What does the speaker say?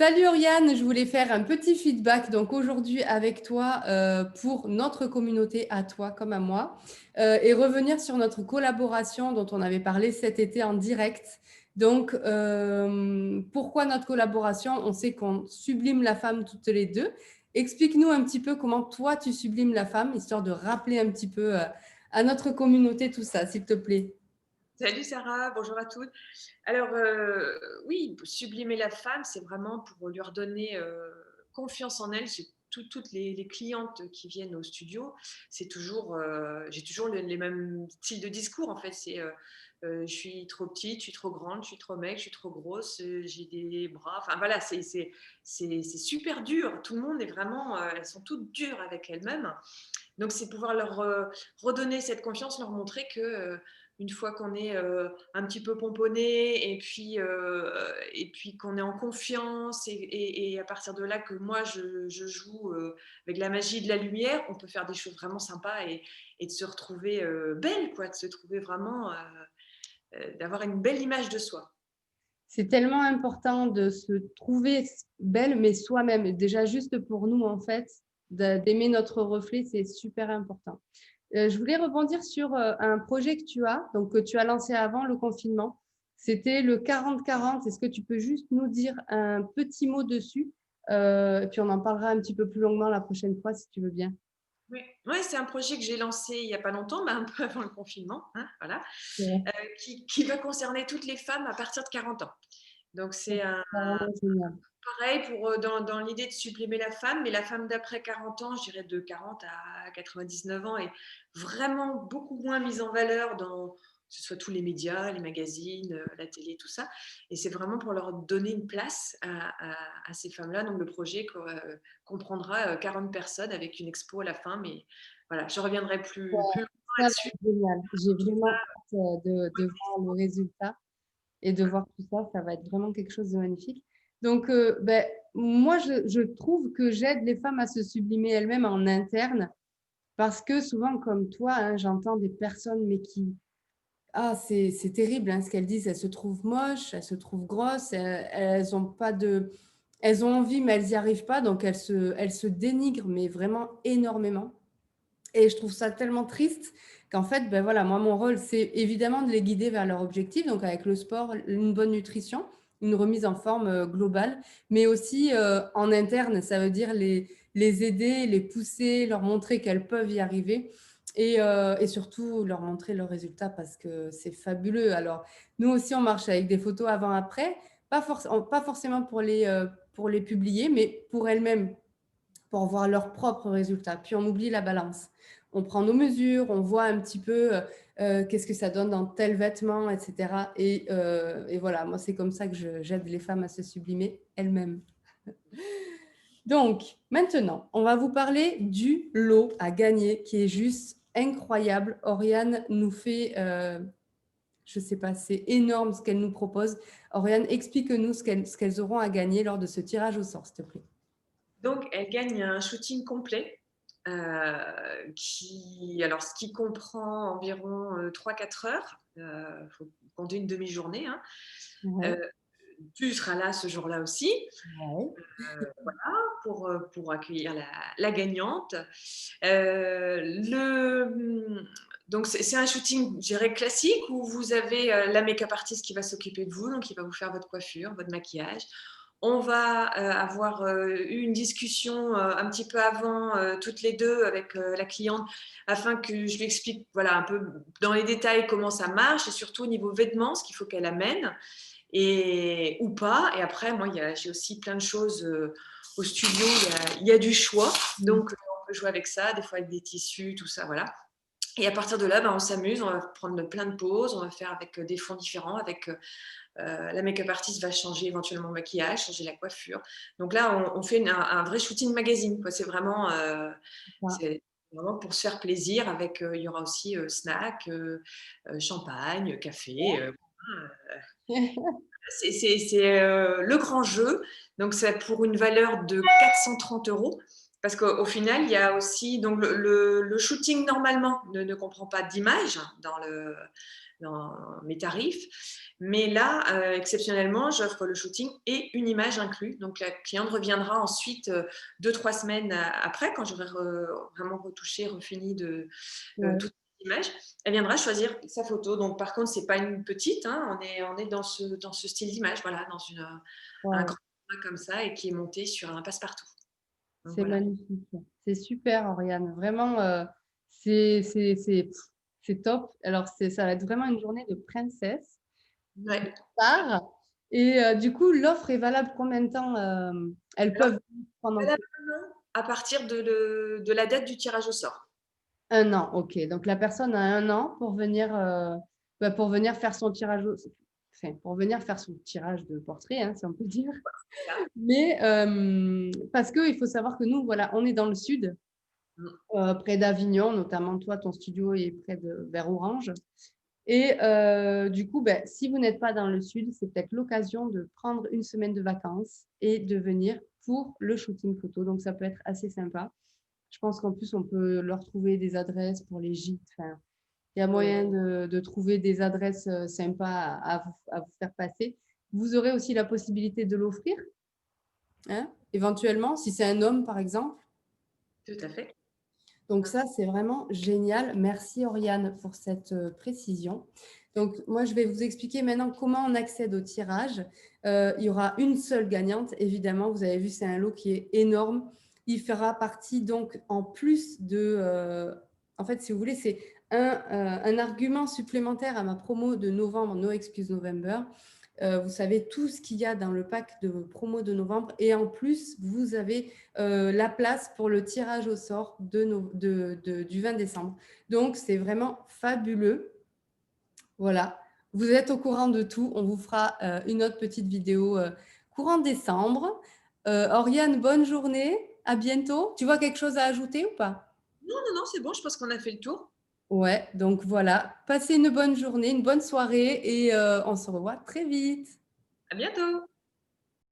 Salut Oriane, je voulais faire un petit feedback donc aujourd'hui avec toi pour notre communauté, à toi comme à moi, et revenir sur notre collaboration dont on avait parlé cet été en direct. Donc, pourquoi notre collaboration? On sait qu'on sublime la femme toutes les deux. Explique-nous un petit peu comment toi tu sublimes la femme, histoire de rappeler un petit peu à notre communauté tout ça, s'il te plaît. Salut Sarah, bonjour à toutes. Alors oui, sublimer la femme, c'est vraiment pour lui redonner confiance en elle. Toutes les clientes qui viennent au studio, c'est toujours, j'ai toujours les mêmes styles de discours en fait. C'est je suis trop petite, je suis trop grande, je suis trop maigre, je suis trop grosse, j'ai des bras. Enfin voilà, c'est super dur. Tout le monde est vraiment, elles sont toutes dures avec elles-mêmes. Donc, c'est pouvoir leur redonner cette confiance, leur montrer que une fois qu'on est un petit peu pomponné et puis qu'on est en confiance et à partir de là que moi je joue avec la magie de la lumière, on peut faire des choses vraiment sympas et de se retrouver belle, quoi, de se trouver vraiment, d'avoir une belle image de soi. C'est tellement important de se trouver belle, mais soi-même. Déjà, juste pour nous, en fait, d'aimer notre reflet, c'est super important. Je voulais rebondir sur un projet que tu as, donc que tu as lancé avant le confinement. C'était le 40-40. Est-ce que tu peux juste nous dire un petit mot dessus? Et puis on en parlera un petit peu plus longuement la prochaine fois, si tu veux bien. Oui, ouais, c'est un projet que j'ai lancé il n'y a pas longtemps, bah, un peu avant le confinement, hein, voilà, Ouais, qui va concerner toutes les femmes à partir de 40 ans. Donc c'est c'est un vraiment génial. pareil pour, dans l'idée de sublimer la femme, mais la femme d'après 40 ans, je dirais de 40 à 99 ans, est vraiment beaucoup moins mise en valeur dans que ce soit tous les médias, les magazines, la télé, tout ça. Et c'est vraiment pour leur donner une place à ces femmes-là. Donc le projet comprendra 40 personnes avec une expo à la fin. Mais voilà, je reviendrai plus longtemps Ça va là-dessus. être génial. J'ai vraiment hâte de voir le résultat et de voir tout ça. Ça va être vraiment quelque chose de magnifique. Donc, ben, moi, je trouve que j'aide les femmes à se sublimer elles-mêmes en interne parce que souvent, comme toi, hein, j'entends des personnes, mais qui... Ah, c'est terrible hein, ce qu'elles disent. Elles se trouvent moches, elles se trouvent grosses, elles ont pas de... Elles ont envie, mais elles n'y arrivent pas. Donc, elles se dénigrent, mais vraiment énormément. Et je trouve ça tellement triste qu'en fait, ben voilà, moi, mon rôle, c'est évidemment de les guider vers leur objectif, donc avec le sport, une bonne nutrition, une remise en forme globale, mais aussi en interne, ça veut dire les aider, les pousser, leur montrer qu'elles peuvent y arriver et surtout leur montrer leurs résultats parce que c'est fabuleux. Alors, nous aussi, on marche avec des photos avant-après, pas forcément pour les publier, mais pour elles-mêmes pour voir leurs propres résultats. Puis on oublie la balance. On prend nos mesures, on voit un petit peu qu'est-ce que ça donne dans tel vêtement, etc. Et voilà, moi c'est comme ça que j'aide les femmes à se sublimer elles-mêmes. Donc maintenant, on va vous parler du lot à gagner qui est juste incroyable. Oriane nous fait, je ne sais pas, c'est énorme ce qu'elle nous propose. Oriane, explique-nous ce qu'elles auront à gagner lors de ce tirage au sort, s'il te plaît. Donc, elle gagne un shooting complet. Alors, ce qui comprend environ 3-4 heures, il faut compter une demi-journée, hein. Ouais, Euh, Tu seras là ce jour-là aussi ouais. pour accueillir la gagnante. Donc, c'est un shooting, je dirais, classique où vous avez la make-up artist qui va s'occuper de vous, donc il va vous faire votre coiffure, votre maquillage. On va avoir eu une discussion un petit peu avant, toutes les deux, avec la cliente, afin que je lui explique voilà, un peu dans les détails comment ça marche et surtout au niveau vêtements, ce qu'il faut qu'elle amène ou pas. Et après, moi, j'ai aussi plein de choses au studio. Il y a du choix. Donc, on peut jouer avec ça, des fois avec des tissus, tout ça, voilà. Et à partir de là, ben, on s'amuse, on va prendre plein de poses, on va faire avec des fonds différents, avec la make-up artist va changer éventuellement le maquillage, changer la coiffure. Donc là, on fait un vrai shooting magazine, quoi. C'est vraiment pour se faire plaisir. Avec, il y aura aussi snack, champagne, café. C'est le grand jeu. Donc, c'est pour une valeur de 430 €. Parce qu'au final, il y a aussi donc le shooting normalement ne comprend pas d'image dans mes tarifs. Mais là, exceptionnellement, j'offre le shooting et une image inclus. Donc, la cliente reviendra ensuite 2-3 semaines après, quand j'aurai vraiment retouché, refini Ouais, toutes les images. Elle viendra choisir sa photo. Donc, par contre, c'est pas une petite, hein, on est dans ce style d'image, voilà, dans un wow. grand format comme ça et qui est monté sur un passe-partout. Donc, C'est voilà. magnifique. C'est super, Oriane. Vraiment, c'est c'est- c'est- c'est top. Alors, ça va être vraiment une journée de princesse. Ouais. Star. Et du coup, l'offre est valable combien de temps elles Alors, peuvent pendant voilà, à partir de la date du tirage au sort. un an. Ok. Donc, la personne a un an pour venir faire son enfin, pour venir faire son tirage de portrait, hein, si on peut dire. C'est ça. Mais parce qu'il faut savoir que nous, voilà, on est dans le sud, Mm. près d'Avignon, notamment toi, ton studio est près de vers Orange. Et du coup, ben, si vous n'êtes pas dans le sud, c'est peut-être l'occasion de prendre une semaine de vacances et de venir pour le shooting photo. Donc, ça peut être assez sympa. Je pense qu'en plus, on peut leur trouver des adresses pour les gîtes. Enfin, il y a Oui. moyen de trouver des adresses sympas à vous faire passer. Vous aurez aussi la possibilité de l'offrir, hein, éventuellement, si c'est un homme, par exemple. Tout à fait. Donc ça, c'est vraiment génial. Merci Oriane pour cette précision. Donc moi, je vais vous expliquer maintenant comment on accède au tirage. Il y aura une seule gagnante, évidemment. Vous avez vu, c'est un lot qui est énorme. Il fera partie donc en plus de... en fait, si vous voulez, c'est un argument supplémentaire à ma promo de novembre, No Excuse November. Vous savez tout ce qu'il y a dans le pack de promo de novembre. Et en plus, vous avez la place pour le tirage au sort du 20 décembre. Donc, c'est vraiment fabuleux. Voilà. Vous êtes au courant de tout. On vous fera une autre petite vidéo courant décembre. Oriane, bonne journée. À bientôt. Tu vois quelque chose à ajouter ou pas? Non, non, non, c'est bon, je pense qu'on a fait le tour. Ouais, donc voilà. Passez une bonne journée, une bonne soirée et on se revoit très vite. À bientôt.